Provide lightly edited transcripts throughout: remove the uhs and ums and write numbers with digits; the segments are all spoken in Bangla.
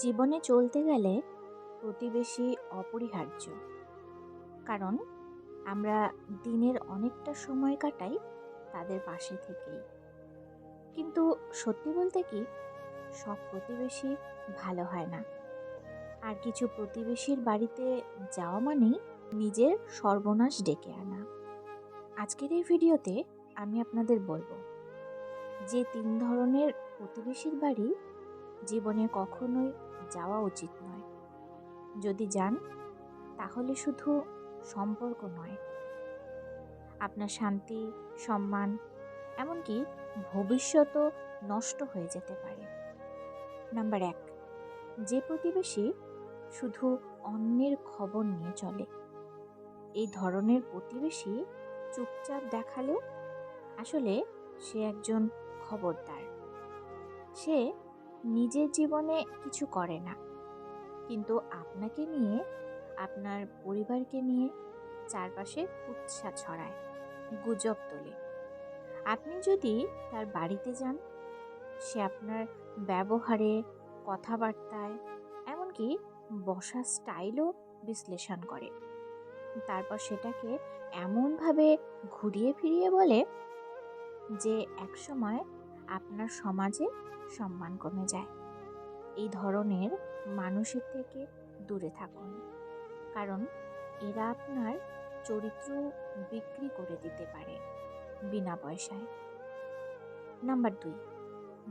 জীবনে চলতে গেলে প্রতিবেশী অপরিহার্য। কারণ আমরা দিনের অনেকটা সময় কাটাই তাদের পাশে থেকেই। কিন্তু সত্যি বলতে কি, সব প্রতিবেশী ভালো হয় না। আর কিছু প্রতিবেশীর বাড়িতে যাওয়া মানেই নিজের সর্বনাশ ডেকে আনা। আজকের এই ভিডিওতে আমি আপনাদের বলবো যে 3 ধরনের প্রতিবেশীর বাড়ি জীবনে কখনোই যাওয়া উচিত নয়। যদি যান তাহলে শুধু সম্পর্ক নয়, আপনার শান্তি, সম্মান, এমনকি ভবিষ্যতও নষ্ট হয়ে যেতে পারে। নাম্বার 1, যে প্রতিবেশী শুধু অন্যের খবর নিয়ে চলে। এই ধরনের প্রতিবেশী চুপচাপ দেখালেও আসলে সে একজন খবরদার। সে নিজের জীবনে কিছু করে না, কিন্তু আপনাকে নিয়ে, আপনার পরিবারকে নিয়ে চারপাশে কুৎসা ছড়ায়, গুজব তোলে। আপনি যদি তার বাড়িতে যান, সে আপনার ব্যবহারে, কথাবার্তায়, এমনকি বসার স্টাইলও বিশ্লেষণ করে। তারপর সেটাকে এমনভাবে ঘুরিয়ে ফিরিয়ে বলে যে একসময় আপনার সমাজে সম্মান কমে যায়। এই ধরনের মানুষের থেকে দূরে থাকুন, কারণ এরা আপনার চরিত্র বিক্রি করে দিতে পারে বিনা পয়সায়। নাম্বার 2,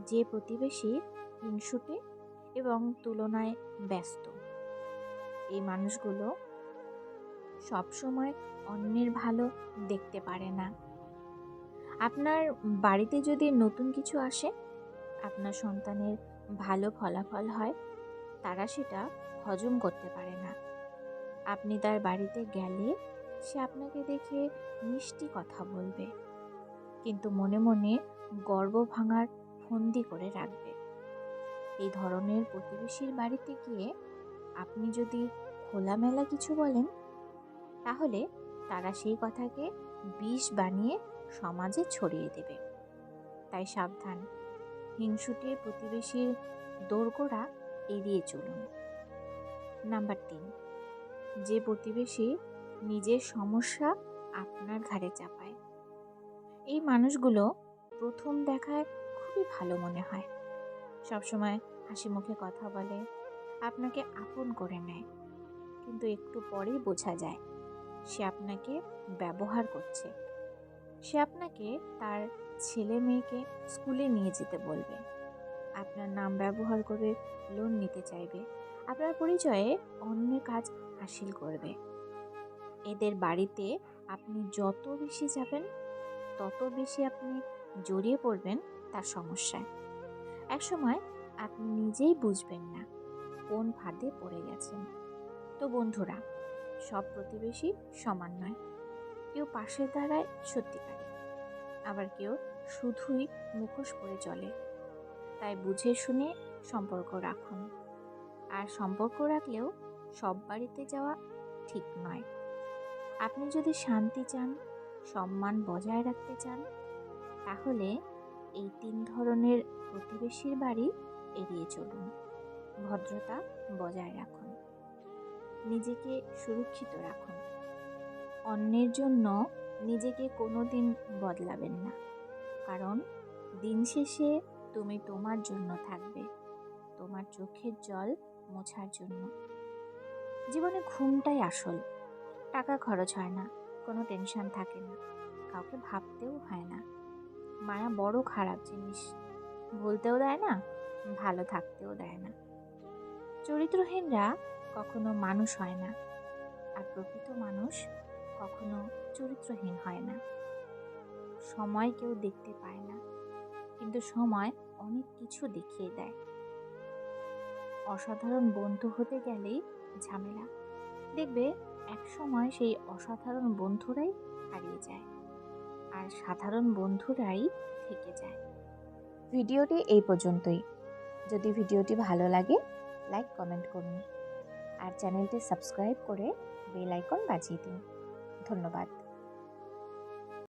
যে প্রতিবেশী হিংসুটে এবং তুলনায় ব্যস্ত। এই মানুষগুলো সবসময় অন্যের ভালো দেখতে পারে না। আপনার বাড়িতে যদি নতুন কিছু আসে, আপনার সন্তানের ভালো ফলাফল হয়, তারা সেটা হজম করতে পারে না। আপনি তার বাড়িতে গেলে সে আপনাকে দেখে মিষ্টি কথা বলবে, কিন্তু মনে মনে গর্ব ভাঙার ফন্দি করে রাখবে। এই ধরনের প্রতিবেশীর বাড়িতে গিয়ে আপনি যদি খোলামেলা কিছু বলেন, তাহলে তারা সেই কথাকে বিষ বানিয়ে সমাজে ছড়িয়ে দেবে। তাই সাবধান, হিংসুটে প্রতিবেশীর দোরগোড়া এড়িয়ে চলুন। নাম্বার 3, যে প্রতিবেশী নিজের সমস্যা আপনার ঘাড়ে চাপায়। এই মানুষগুলো প্রথম দেখায় খুবই ভালো মনে হয়, সবসময় হাসি মুখে কথা বলে, আপনাকে আপন করে নেয়, কিন্তু একটু পরেই বোঝা যায় সে আপনাকে ব্যবহার করছে। সে আপনাকে তার ছেলে মেয়েকে স্কুলে নিয়ে যেতে বলবে, আপনার নাম ব্যবহার করে লোন নিতে চাইবে, আপনার পরিচয়ে অন্যের কাজ হাসিল করবে। এদের বাড়িতে আপনি যত বেশি যাবেন, তত বেশি আপনি জড়িয়ে পড়বেন তার সমস্যায়। একসময় আপনি নিজেই বুঝবেন না কোন ফাঁদে পড়ে গেছেন। তো বন্ধুরা, সব প্রতিবেশী সমান নয়। কেউ পাশে দাঁড়ায় সত্যিকারে, আবার কেউ শুধুই মুখোশ পরে চলে। তাই বুঝে শুনে সম্পর্ক রাখুন। আর সম্পর্ক রাখলেও সব বাড়িতে যাওয়া ঠিক নয়। আপনি যদি শান্তি চান, সম্মান বজায় রাখতে চান, তাহলে এই 3 ধরনের প্রতিবেশীর বাড়ি এড়িয়ে চলুন। ভদ্রতা বজায় রাখুন, নিজেকে সুরক্ষিত রাখুন। অন্যের জন্য নিজেকে কোনোদিন বদলাবেন না, কারণ দিন শেষে তুমি তোমার জন্য থাকবে, তোমার চোখের জল মোছার জন্য। জীবনে ঘুমটাই আসল। টাকা খরচ হয় না, কোনো টেনশন থাকে না, কাউকে ভাবতেও হয় না। মায়া বড় খারাপ জিনিস, বলতেও দেয় না, ভালো থাকতেও দেয় না। চরিত্রহীনরা কখনো মানুষ হয় না, আর প্রকৃত মানুষ কখনো চরিত্রহীন হয় না। সময় কেউ দেখতে পায় না, কিন্তু সময় অনেক কিছু দেখিয়ে দেয়। অসাধারণ বন্ধু হতে গেলেই ঝামেলা। দেখবে এক সময় সেই অসাধারণ বন্ধুরাই হারিয়ে যায়, আর সাধারণ বন্ধুরাই থেকে যায়। ভিডিওটি এই পর্যন্তই। যদি ভিডিওটি ভালো লাগে, লাইক কমেন্ট করুন, আর চ্যানেলটি সাবস্ক্রাইব করে বেল আইকন বাজিয়ে দিন। ধন্যবাদ।